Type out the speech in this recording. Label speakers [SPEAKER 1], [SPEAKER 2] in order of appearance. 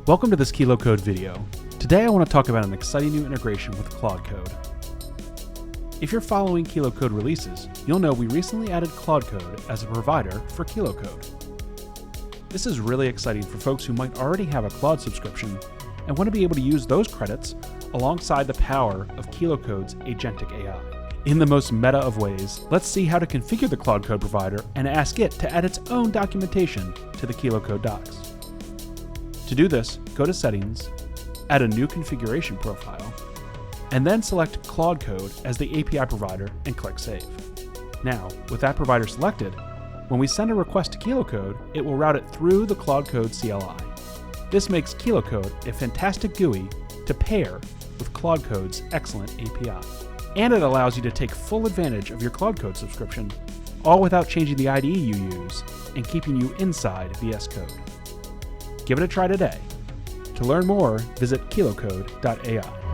[SPEAKER 1] Welcome to this Claude Code video. Today I want to talk about an exciting new integration with Claude Code. If you're following Claude Code releases, you'll know we recently added Claude Code as a provider for Claude Code. This is really exciting for folks who might already have a Claude subscription and want to be able to use those credits alongside the power of Claude Code's agentic AI. In the most meta of ways, let's see how to configure the Claude Code provider and ask it to add its own documentation to the Claude Code docs. To do this, go to Settings, add a new configuration profile, and then select Claude Code as the API provider and click Save. Now, with that provider selected, when we send a request to Claude Code, it will route it through the Claude Code CLI. This makes Claude Code a fantastic GUI to pair with Claude Code's excellent API. And it allows you to take full advantage of your Claude Code subscription, all without changing the IDE you use and keeping you inside VS Code. Give it a try today. To learn more, visit claudecode.ai.